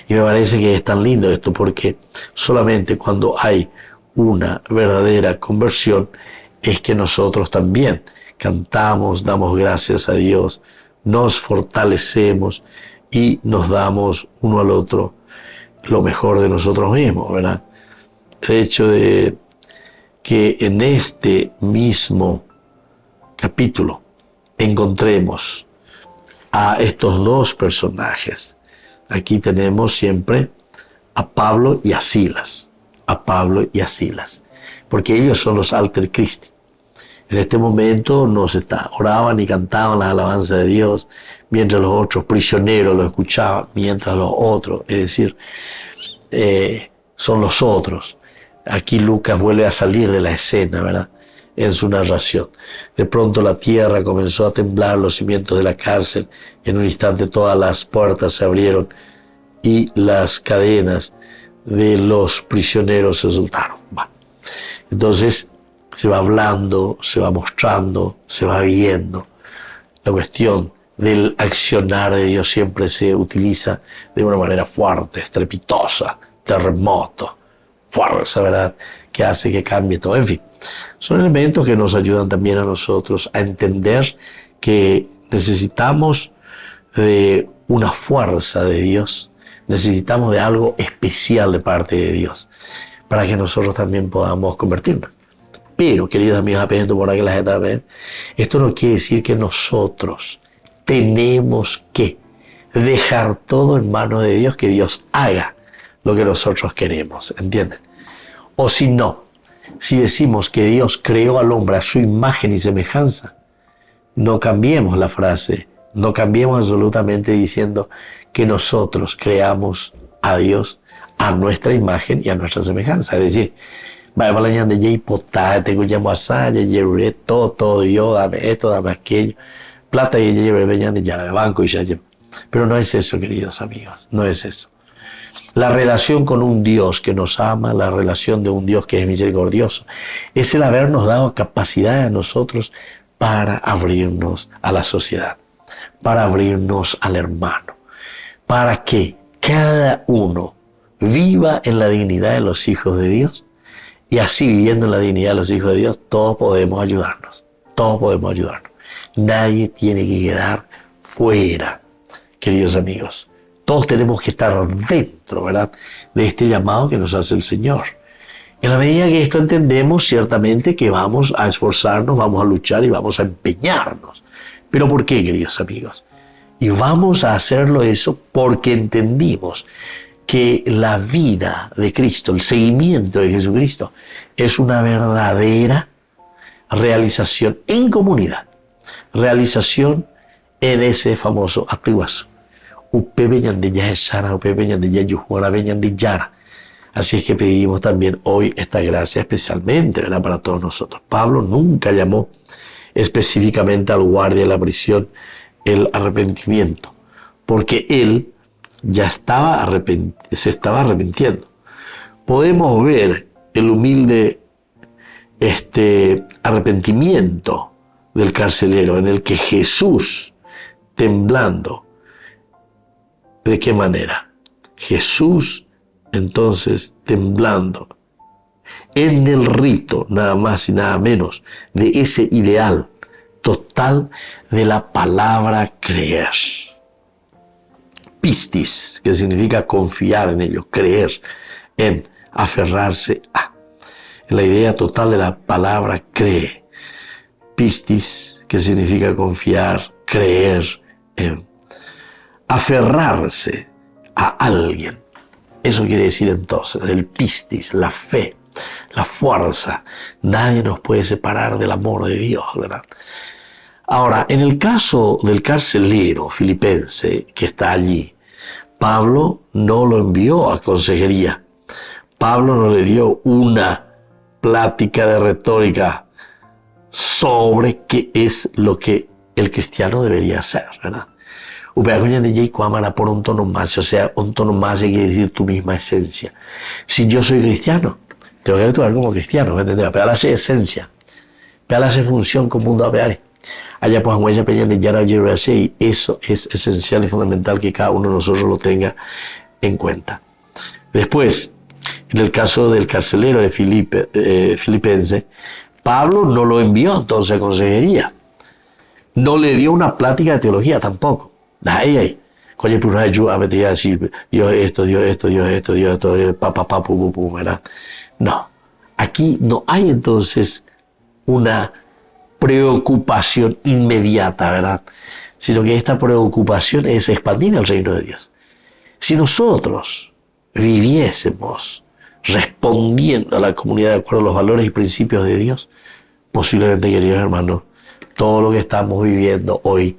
y me parece que es tan lindo esto porque solamente cuando hay una verdadera conversión es que nosotros también cantamos, damos gracias a Dios, nos fortalecemos y nos damos uno al otro lo mejor de nosotros mismos, ¿verdad? El hecho de que en este mismo capítulo encontremos a estos dos personajes. Aquí tenemos siempre a Pablo y a Silas, porque ellos son los alter Christi. En este momento oraban y cantaban las alabanzas de Dios, mientras los otros prisioneros lo escuchaban, mientras los otros, es decir, son los otros. Aquí Lucas vuelve a salir de la escena, ¿verdad?, en su narración. De pronto la tierra comenzó a temblar, los cimientos de la cárcel. En un instante todas las puertas se abrieron y las cadenas de los prisioneros se soltaron. Entonces se va hablando, se va mostrando, se va viendo. La cuestión del accionar de Dios siempre se utiliza de una manera fuerte, estrepitosa, terremoto, fuerza, ¿verdad?, que hace que cambie todo. En fin, son elementos que nos ayudan también a nosotros a entender que necesitamos de una fuerza de Dios, necesitamos de algo especial de parte de Dios para que nosotros también podamos convertirnos. Pero, queridos amigos, apenas por aquí la gente ve, esto no quiere decir que nosotros tenemos que dejar todo en manos de Dios, que Dios haga lo que nosotros queremos, ¿entienden? O si no, si decimos que Dios creó al hombre a su imagen y semejanza, no cambiemos la frase, no cambiemos absolutamente diciendo que nosotros creamos a Dios a nuestra imagen y a nuestra semejanza. Es decir, todo Dios, dame esto, dame aquello, plata y ya de banco y ya. Pero no es eso, queridos amigos, no es eso. La relación con un Dios que nos ama, la relación de un Dios que es misericordioso, es el habernos dado capacidad a nosotros para abrirnos a la sociedad, para abrirnos al hermano, para que cada uno viva en la dignidad de los hijos de Dios, y así viviendo en la dignidad de los hijos de Dios, todos podemos ayudarnos, todos podemos ayudarnos. Nadie tiene que quedar fuera, queridos amigos. Todos tenemos que estar dentro, ¿verdad?, de este llamado que nos hace el Señor. En la medida que esto entendemos, ciertamente que vamos a esforzarnos, vamos a luchar y vamos a empeñarnos. ¿Pero por qué, queridos amigos? Y vamos a hacerlo eso porque entendimos que la vida de Cristo, el seguimiento de Jesucristo, es una verdadera realización en comunidad, realización en ese famoso atiguazo. Así es que pedimos también hoy esta gracia especialmente, ¿verdad?, para todos nosotros. Pablo nunca llamó específicamente al guardia de la prisión el arrepentimiento, porque él ya se estaba arrepintiendo. Podemos ver el humilde arrepentimiento del carcelero en el que Jesús, temblando, ¿de qué manera? Jesús, entonces, temblando, en el rito, nada más y nada menos, de ese ideal total de la palabra creer. Pistis, que significa confiar en ello, creer en, aferrarse a. La idea total de la palabra cree. Pistis, que significa confiar, creer en. Aferrarse a alguien. Eso quiere decir entonces el pistis, la fe, la fuerza. Nadie nos puede separar del amor de Dios, ¿verdad? Ahora, en el caso del carcelero filipense que está allí, Pablo no lo envió a consejería. Pablo no le dio una plática de retórica sobre qué es lo que el cristiano debería hacer, ¿verdad? Por antonomasia, o sea, antonomasia quiere decir tu misma esencia. Si yo soy cristiano, tengo que actuar como cristiano, ¿me entiendes? Pero la esencia, pero la función como mundo apeare. Allá pues huella peña de Yara y eso es esencial y fundamental que cada uno de nosotros lo tenga en cuenta. Después, en el caso del carcelero de filipense, Pablo no lo envió entonces a consejería. no le dio una plática de teología tampoco. Ahí. Coño, pues yo a decir Dios esto, ¿verdad? No. Aquí no hay entonces una preocupación inmediata, ¿verdad? Sino que esta preocupación es expandir el reino de Dios. Si nosotros viviésemos respondiendo a la comunidad de acuerdo a los valores y principios de Dios, posiblemente, queridos hermanos, todo lo que estamos viviendo hoy,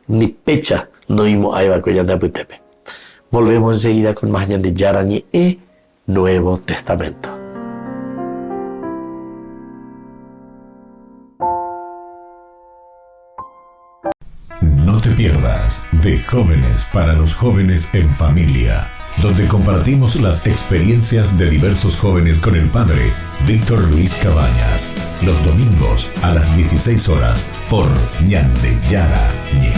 ni pecha no íbamos a evacuar de Putepe. Volvemos enseguida con más de Yarañe y Nuevo Testamento. No te pierdas de Jóvenes para los Jóvenes en Familia, donde compartimos las experiencias de diversos jóvenes con el padre Víctor Luis Cabañas, los domingos a las 16 horas por Ñande Yarañe.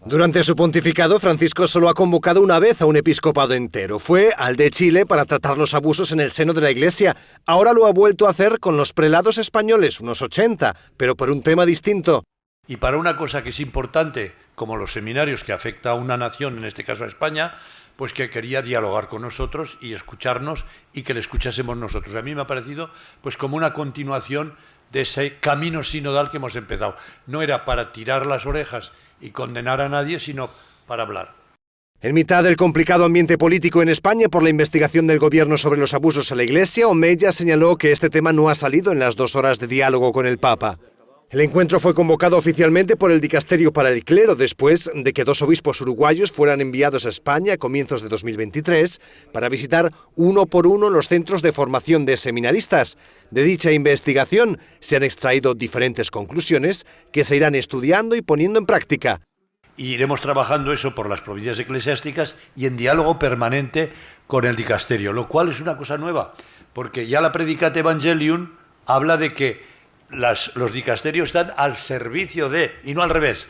Durante su pontificado, Francisco solo ha convocado una vez a un episcopado entero. Fue al de Chile para tratar los abusos en el seno de la Iglesia. Ahora lo ha vuelto a hacer con los prelados españoles, unos 80, pero por un tema distinto. Y para una cosa que es importante, como los seminarios que afecta a una nación, en este caso a España, pues que quería dialogar con nosotros y escucharnos y que le escuchásemos nosotros. A mí me ha parecido pues como una continuación de ese camino sinodal que hemos empezado. No era para tirar las orejas y condenar a nadie, sino para hablar. En mitad del complicado ambiente político en España por la investigación del gobierno sobre los abusos a la Iglesia, Omeya señaló que este tema no ha salido en las 2 horas de diálogo con el Papa. El encuentro fue convocado oficialmente por el Dicasterio para el Clero después de que 2 obispos uruguayos fueran enviados a España a comienzos de 2023 para visitar uno por uno los centros de formación de seminaristas. De dicha investigación se han extraído diferentes conclusiones que se irán estudiando y poniendo en práctica. Y iremos trabajando eso por las provincias eclesiásticas y en diálogo permanente con el Dicasterio, lo cual es una cosa nueva, porque ya la Predicat Evangelium habla de que los dicasterios están al servicio de, y no al revés.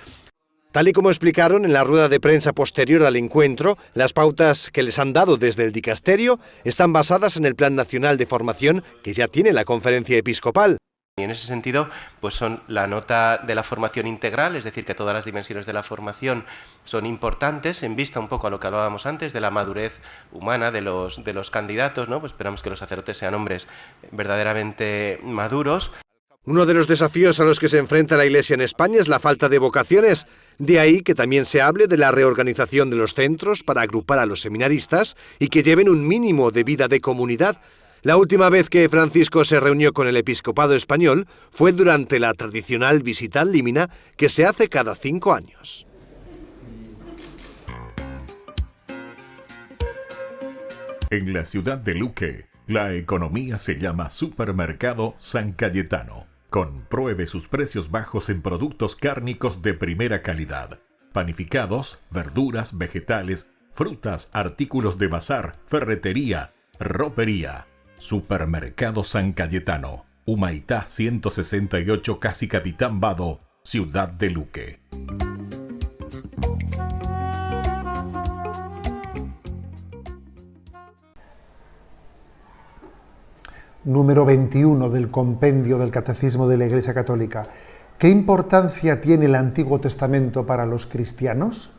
Tal y como explicaron en la rueda de prensa posterior al encuentro, las pautas que les han dado desde el dicasterio están basadas en el Plan Nacional de Formación que ya tiene la Conferencia Episcopal. Y en ese sentido, pues son la nota de la formación integral, es decir, que todas las dimensiones de la formación son importantes en vista un poco a lo que hablábamos antes de la madurez humana de los candidatos, ¿no? Pues esperamos que los sacerdotes sean hombres verdaderamente maduros. Uno de los desafíos a los que se enfrenta la Iglesia en España es la falta de vocaciones. De ahí que también se hable de la reorganización de los centros para agrupar a los seminaristas y que lleven un mínimo de vida de comunidad. La última vez que Francisco se reunió con el episcopado español fue durante la tradicional visita al Límina que se hace cada 5 años. En la ciudad de Luque, la economía se llama Supermercado San Cayetano. Compruebe sus precios bajos en productos cárnicos de primera calidad. Panificados, verduras, vegetales, frutas, artículos de bazar, ferretería, ropería. Supermercado San Cayetano, Humaitá 168, Casi Capitán Vado, Ciudad de Luque. Número 21 del compendio del Catecismo de la Iglesia Católica. ¿Qué importancia tiene el Antiguo Testamento para los cristianos?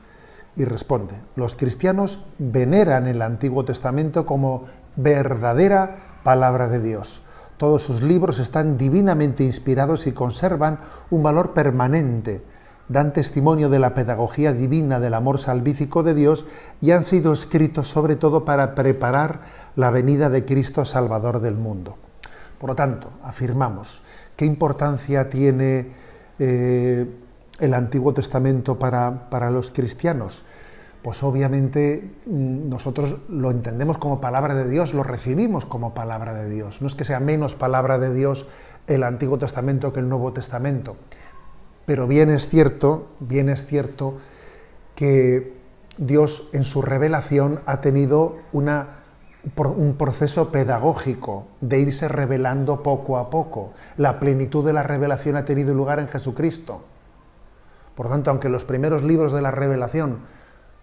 Y responde, los cristianos veneran el Antiguo Testamento como verdadera palabra de Dios. Todos sus libros están divinamente inspirados y conservan un valor permanente. Dan testimonio de la pedagogía divina del amor salvífico de Dios y han sido escritos sobre todo para preparar la venida de Cristo Salvador del mundo. Por lo tanto, afirmamos, ¿qué importancia tiene el Antiguo Testamento para los cristianos? Pues obviamente nosotros lo entendemos como palabra de Dios, lo recibimos como palabra de Dios. No es que sea menos palabra de Dios el Antiguo Testamento que el Nuevo Testamento. Pero bien es cierto que Dios en su revelación ha tenido un proceso pedagógico de irse revelando poco a poco. La plenitud de la revelación ha tenido lugar en Jesucristo. Por tanto, aunque los primeros libros de la revelación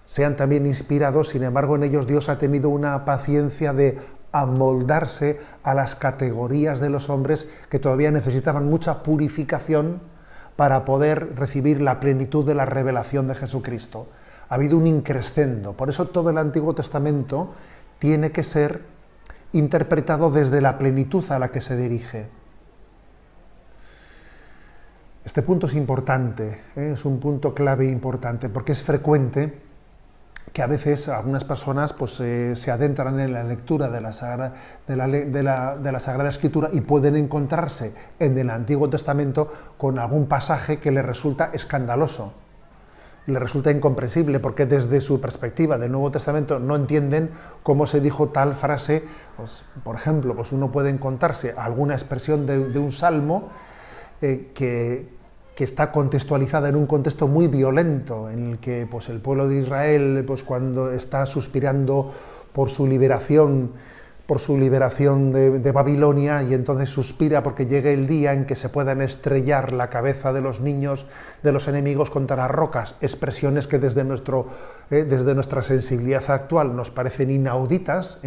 sean también inspirados, sin embargo en ellos Dios ha tenido una paciencia de amoldarse a las categorías de los hombres que todavía necesitaban mucha purificación para poder recibir la plenitud de la revelación de Jesucristo. Ha habido un increscendo, por eso todo el Antiguo Testamento tiene que ser interpretado desde la plenitud a la que se dirige. Este punto es importante, es un punto clave importante, porque es frecuente que a veces algunas personas pues, se adentran en la lectura de la Sagrada Escritura y pueden encontrarse en el Antiguo Testamento con algún pasaje que les resulta escandaloso, les resulta incomprensible, porque desde su perspectiva del Nuevo Testamento no entienden cómo se dijo tal frase. Pues, por ejemplo, pues uno puede encontrarse alguna expresión de un salmo que está contextualizada en un contexto muy violento, en el que pues, el pueblo de Israel, pues, cuando está suspirando por su liberación de Babilonia, y entonces suspira porque llegue el día en que se puedan estrellar la cabeza de los niños de los enemigos contra las rocas, expresiones que desde nuestra sensibilidad actual nos parecen inauditas,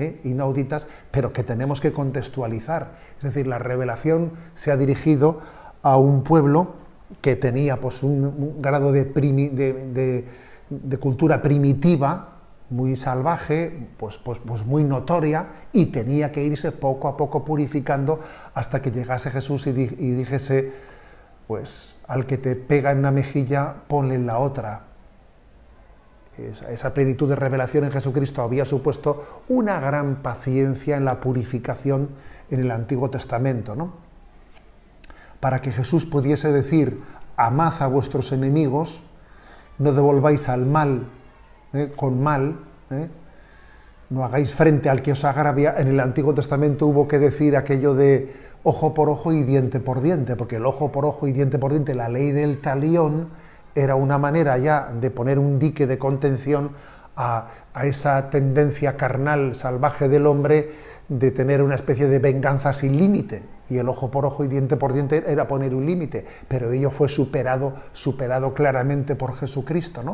pero que tenemos que contextualizar. Es decir, la revelación se ha dirigido a un pueblo que tenía pues, un grado de cultura primitiva, muy salvaje, pues muy notoria, y tenía que irse poco a poco purificando hasta que llegase Jesús y dijese, pues al que te pega en una mejilla, ponle en la otra. Esa plenitud de revelación en Jesucristo había supuesto una gran paciencia en la purificación en el Antiguo Testamento, ¿no? Para que Jesús pudiese decir, amad a vuestros enemigos, no devolváis al mal con mal, no hagáis frente al que os agravia. En el Antiguo Testamento hubo que decir aquello de ojo por ojo y diente por diente, porque el ojo por ojo y diente por diente, la ley del talión, era una manera ya de poner un dique de contención a esa tendencia carnal, salvaje del hombre, de tener una especie de venganza sin límite. Y el ojo por ojo y diente por diente era poner un límite, pero ello fue superado claramente por Jesucristo, ¿no?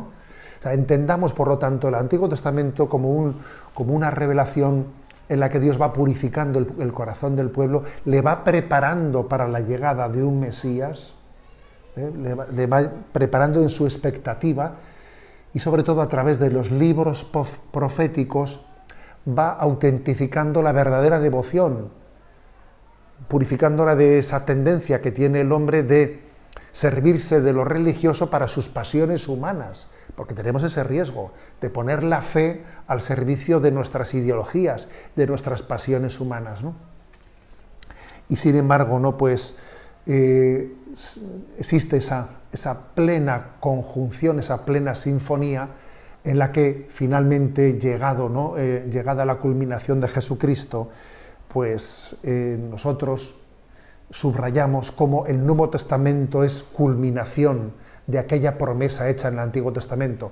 O sea, entendamos, por lo tanto, el Antiguo Testamento como una revelación en la que Dios va purificando el corazón del pueblo, le va preparando para la llegada de un Mesías, le va preparando en su expectativa, y sobre todo a través de los libros proféticos va autentificando la verdadera devoción, purificándola de esa tendencia que tiene el hombre de servirse de lo religioso para sus pasiones humanas, porque tenemos ese riesgo de poner la fe al servicio de nuestras ideologías, de nuestras pasiones humanas, ¿no? Y sin embargo, ¿no? Pues existe esa plena conjunción, esa plena sinfonía en la que finalmente, llegada la culminación de Jesucristo, pues nosotros subrayamos cómo el Nuevo Testamento es culminación de aquella promesa hecha en el Antiguo Testamento.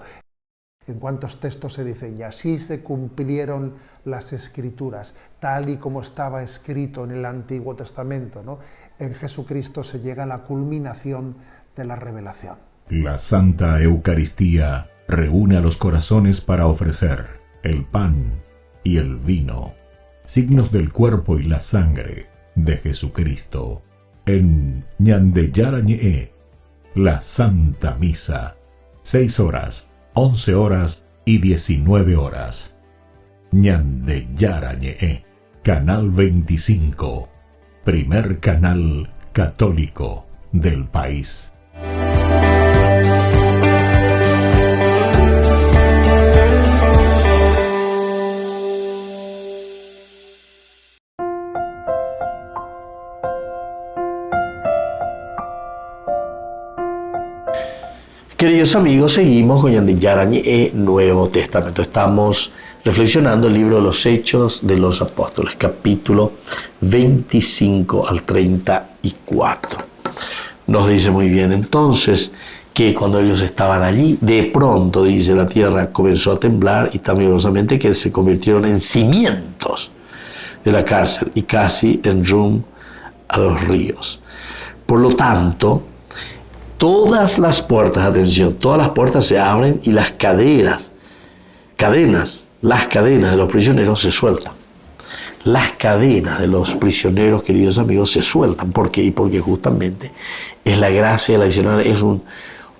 En cuantos textos se dice, y así se cumplieron las Escrituras, tal y como estaba escrito en el Antiguo Testamento, ¿no? En Jesucristo se llega a la culminación de la revelación. La Santa Eucaristía reúne a los corazones para ofrecer el pan y el vino, signos del cuerpo y la sangre de Jesucristo. En Ñande Yarañe, la Santa Misa, 6 horas, 11 horas y 19 horas. Ñande Yarañe, Canal 25, primer canal católico del país. Queridos amigos, seguimos con Ñande Yarañe, Nuevo Testamento. Estamos reflexionando el libro de los Hechos de los Apóstoles, capítulo 25 al 34. Nos dice muy bien entonces que cuando ellos estaban allí, de pronto, dice, la tierra comenzó a temblar y tan vigorosamente que se convirtieron en cimientos de la cárcel y casi en rumbo a los ríos. Por lo tanto, todas las puertas, atención, todas las puertas se abren y las cadenas de los prisioneros se sueltan. las cadenas de los prisioneros, queridos amigos, se sueltan. ¿Por qué? Y porque justamente es la gracia del adicional, es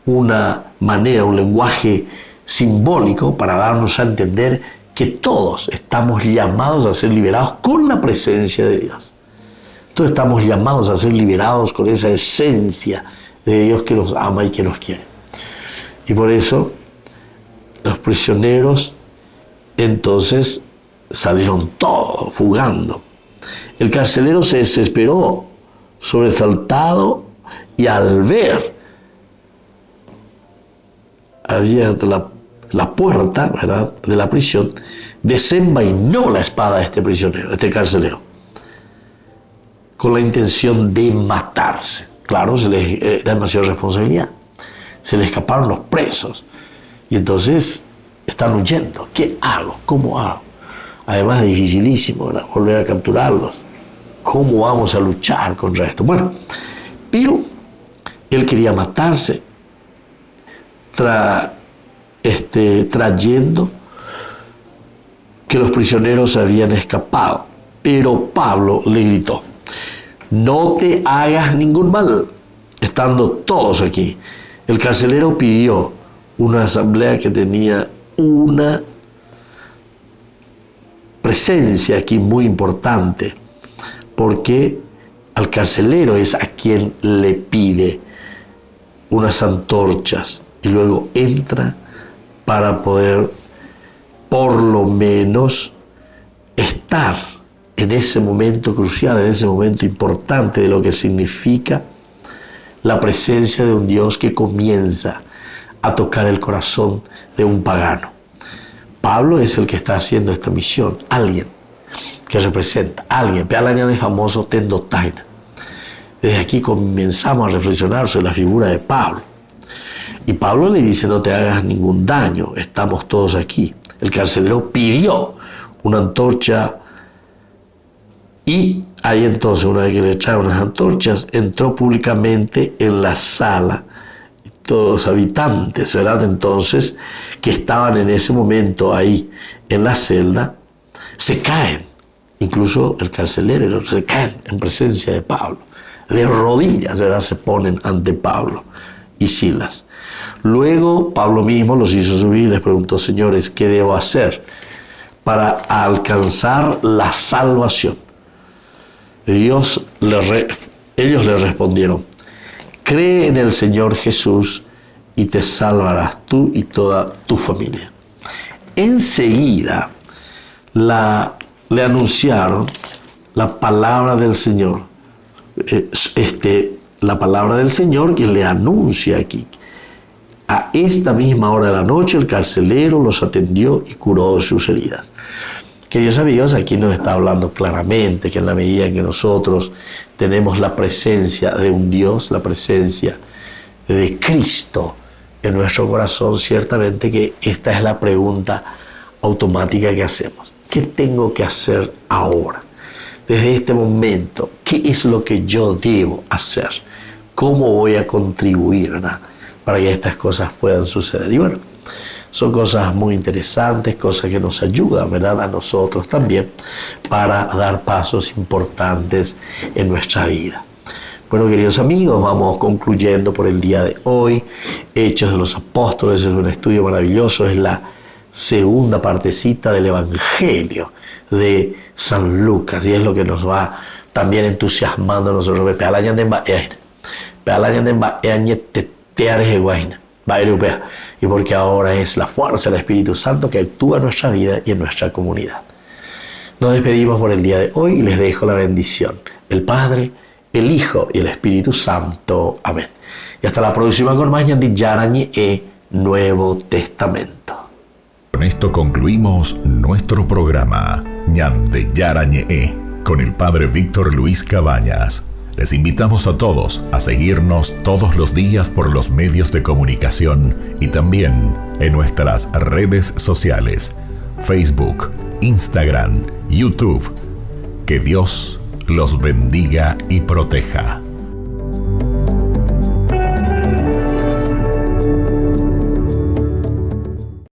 una manera, un lenguaje simbólico para darnos a entender que todos estamos llamados a ser liberados con la presencia de Dios. Todos estamos llamados a ser liberados con esa esencia de Dios que nos ama y que nos quiere. Y por eso los prisioneros entonces salieron todos fugando. El carcelero se desesperó, sobresaltado, y al ver abierta la puerta, ¿verdad?, de la prisión, desenvainó la espada de este prisionero, de este carcelero, con la intención de matarse. Claro, era demasiada responsabilidad. Se le escaparon los presos y entonces están huyendo. ¿Qué hago? ¿Cómo hago? Además es dificilísimo, ¿verdad?, volver a capturarlos. ¿Cómo vamos a luchar contra esto? Bueno, pero él quería matarse trayendo que los prisioneros habían escapado. Pero Pablo le gritó: no te hagas ningún mal, estando todos aquí. El carcelero pidió una asamblea que tenía una presencia aquí muy importante, porque al carcelero es a quien le pide unas antorchas y luego entra para poder por lo menos estar en ese momento crucial, en ese momento importante de lo que significa la presencia de un Dios que comienza a tocar el corazón de un pagano. Pablo es el que está haciendo esta misión, alguien que representa, alguien, de famoso Tendotaina. Desde aquí comenzamos a reflexionar sobre la figura de Pablo. Y Pablo le dice: no te hagas ningún daño, estamos todos aquí. El carcelero pidió una antorcha y ahí entonces, una vez que le echaron unas antorchas, entró públicamente en la sala. Todos los habitantes, ¿verdad?, entonces, que estaban en ese momento ahí en la celda, se caen. Incluso el carcelero se caen en presencia de Pablo. De rodillas, ¿verdad?, se ponen ante Pablo y Silas. Luego Pablo mismo los hizo subir y les preguntó: señores, ¿qué debo hacer para alcanzar la salvación? Ellos le respondieron: cree en el Señor Jesús y te salvarás tú y toda tu familia. Enseguida le anunciaron la palabra del Señor. La palabra del Señor que le anuncia aquí. A esta misma hora de la noche el carcelero los atendió y curó sus heridas. Queridos amigos, aquí nos está hablando claramente que en la medida en que nosotros tenemos la presencia de un Dios, la presencia de Cristo en nuestro corazón, ciertamente que esta es la pregunta automática que hacemos. ¿Qué tengo que hacer ahora? Desde este momento, ¿qué es lo que yo debo hacer? ¿Cómo voy a contribuir, ¿verdad?, para que estas cosas puedan suceder? Y bueno, son cosas muy interesantes, cosas que nos ayudan, ¿verdad?, a nosotros también para dar pasos importantes en nuestra vida. Bueno, queridos amigos, vamos concluyendo por el día de hoy. Hechos de los Apóstoles es un estudio maravilloso, es la segunda partecita del Evangelio de San Lucas y es lo que nos va también entusiasmando a nosotros. Y porque ahora es la fuerza del Espíritu Santo que actúa en nuestra vida y en nuestra comunidad. Nos despedimos por el día de hoy y les dejo la bendición. El Padre, el Hijo y el Espíritu Santo. Amén. Y hasta la próxima con más Ñande Yarañe e Nuevo Testamento. Con esto concluimos nuestro programa Ñande Yarañe con el Padre Víctor Luis Cabañas. Les invitamos a todos a seguirnos todos los días por los medios de comunicación y también en nuestras redes sociales, Facebook, Instagram, YouTube. Que Dios los bendiga y proteja.